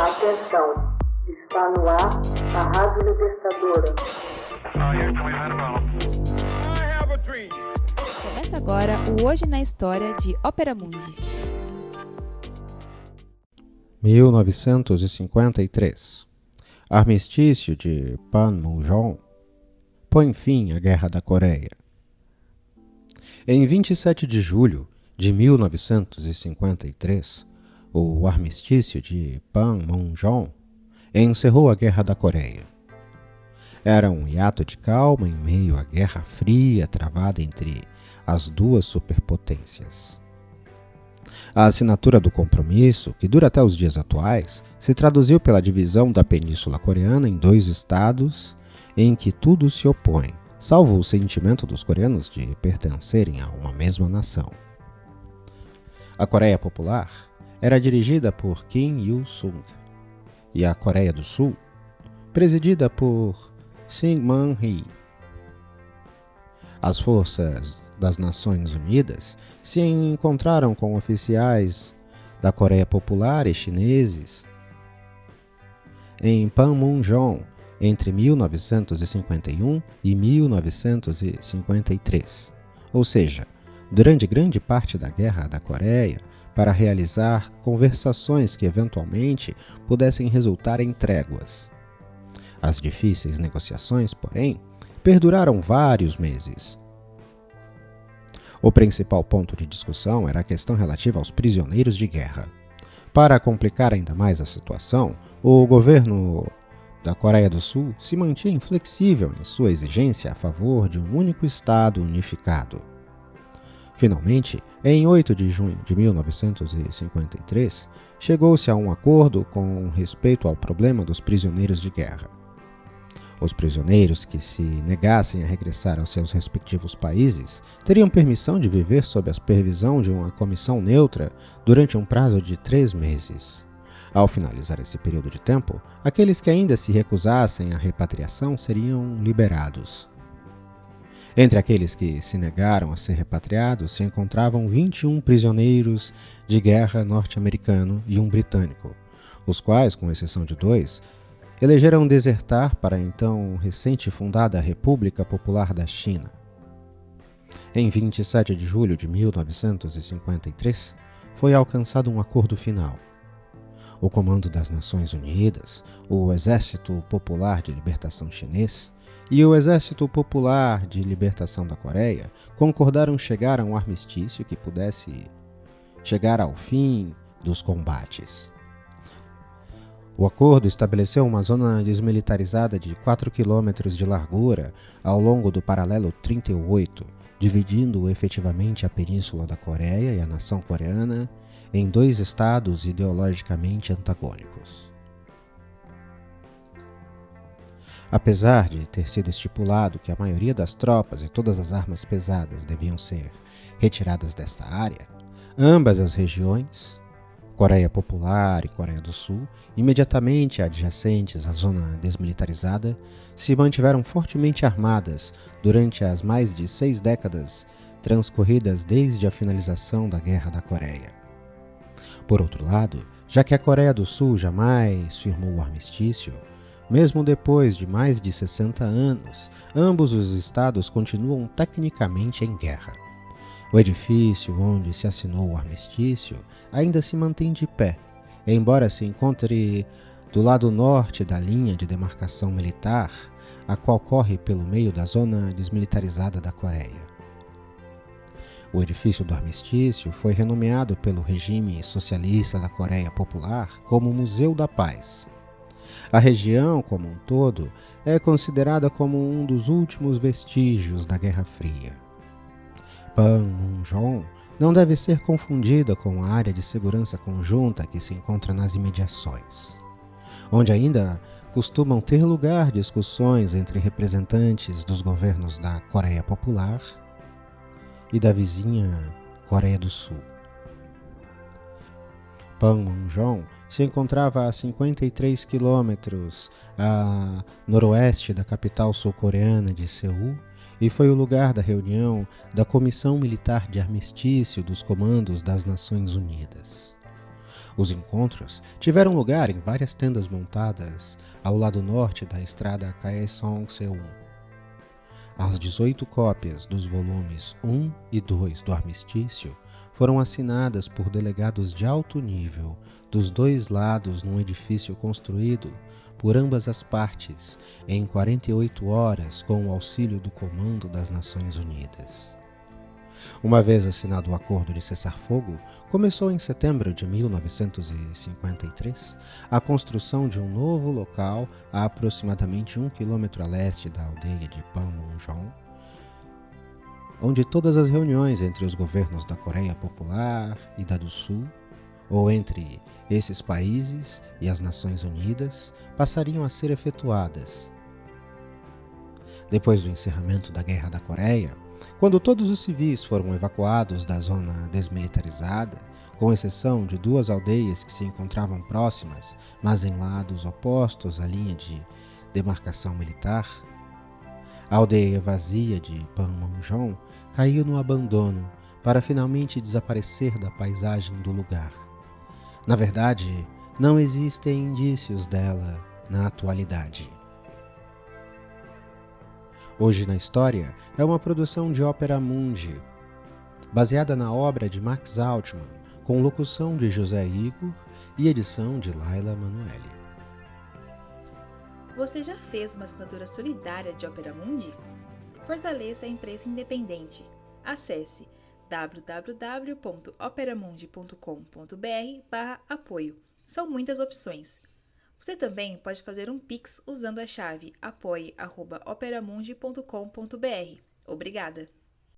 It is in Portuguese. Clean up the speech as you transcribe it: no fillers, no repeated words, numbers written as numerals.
Atenção, está no ar a Rádio Libertadora. Começa agora o Hoje na História de Ópera Mundi. 1953. Armistício de Panmunjom põe fim à Guerra da Coreia. Em 27 de julho de 1953, o Armistício de Panmunjom encerrou a Guerra da Coreia. Era um hiato de calma em meio à Guerra Fria travada entre as duas superpotências. A assinatura do compromisso, que dura até os dias atuais, se traduziu pela divisão da Península Coreana em dois estados em que tudo se opõe, salvo o sentimento dos coreanos de pertencerem a uma mesma nação. A Coreia Popular era dirigida por Kim Il-sung e a Coreia do Sul, presidida por Syngman-rhee. As forças das Nações Unidas se encontraram com oficiais da Coreia Popular e chineses em Panmunjom entre 1951 e 1953, ou seja, durante grande parte da Guerra da Coreia, para realizar conversações que eventualmente pudessem resultar em tréguas. As difíceis negociações, porém, perduraram vários meses. O principal ponto de discussão era a questão relativa aos prisioneiros de guerra. Para complicar ainda mais a situação, o governo da Coreia do Sul se mantinha inflexível em sua exigência a favor de um único Estado unificado. Finalmente, em 8 de junho de 1953, chegou-se a um acordo com respeito ao problema dos prisioneiros de guerra. Os prisioneiros que se negassem a regressar aos seus respectivos países teriam permissão de viver sob a supervisão de uma comissão neutra durante um prazo de 3 meses. Ao finalizar esse período de tempo, aqueles que ainda se recusassem à repatriação seriam liberados. Entre aqueles que se negaram a ser repatriados se encontravam 21 prisioneiros de guerra norte-americano e um britânico, os quais, com exceção de 2, elegeram desertar para a então recente-fundada República Popular da China. Em 27 de julho de 1953, foi alcançado um acordo final. O Comando das Nações Unidas, o Exército Popular de Libertação Chinês e o Exército Popular de Libertação da Coreia concordaram chegar a um armistício que pudesse chegar ao fim dos combates. O acordo estabeleceu uma zona desmilitarizada de 4 quilômetros de largura ao longo do paralelo 38, dividindo efetivamente a Península da Coreia e a nação coreana em dois estados ideologicamente antagônicos. Apesar de ter sido estipulado que a maioria das tropas e todas as armas pesadas deviam ser retiradas desta área, ambas as regiões, Coreia Popular e Coreia do Sul, imediatamente adjacentes à zona desmilitarizada, se mantiveram fortemente armadas durante as mais de 6 décadas transcorridas desde a finalização da Guerra da Coreia. Por outro lado, já que a Coreia do Sul jamais firmou o armistício, mesmo depois de mais de 60 anos, ambos os estados continuam tecnicamente em guerra. O edifício onde se assinou o armistício ainda se mantém de pé, embora se encontre do lado norte da linha de demarcação militar, a qual corre pelo meio da zona desmilitarizada da Coreia. O edifício do armistício foi renomeado pelo regime socialista da Coreia Popular como Museu da Paz. A região, como um todo, é considerada como um dos últimos vestígios da Guerra Fria. Panmunjom não deve ser confundida com a área de segurança conjunta que se encontra nas imediações, onde ainda costumam ter lugar discussões entre representantes dos governos da Coreia Popular e da vizinha Coreia do Sul. Panmunjom se encontrava a 53 quilômetros a noroeste da capital sul-coreana de Seul e foi o lugar da reunião da Comissão Militar de Armistício dos Comandos das Nações Unidas. Os encontros tiveram lugar em várias tendas montadas ao lado norte da estrada Kaesong-Seum. As 18 cópias dos volumes 1 e 2 do Armistício foram assinadas por delegados de alto nível dos dois lados num edifício construído por ambas as partes em 48 horas com o auxílio do Comando das Nações Unidas. Uma vez assinado o acordo de cessar-fogo, começou em setembro de 1953 a construção de um novo local a aproximadamente 1 quilômetro a leste da aldeia de Panmunjom, onde todas as reuniões entre os governos da Coreia Popular e da do Sul, ou entre esses países e as Nações Unidas, passariam a ser efetuadas. Depois do encerramento da Guerra da Coreia, quando todos os civis foram evacuados da zona desmilitarizada, com exceção de 2 aldeias que se encontravam próximas, mas em lados opostos à linha de demarcação militar, a aldeia vazia de Panmunjom caiu no abandono para finalmente desaparecer da paisagem do lugar. Na verdade, não existem indícios dela na atualidade. Hoje na História é uma produção de Ópera Mundi, baseada na obra de Max Altman, com locução de José Igor e edição de Laila Manoeli. Você já fez uma assinatura solidária de Ópera Mundi? Fortaleça a imprensa independente. Acesse www.operamundi.com.br/apoio. São muitas opções. Você também pode fazer um Pix usando a chave apoie@operamundi.com.br. Obrigada!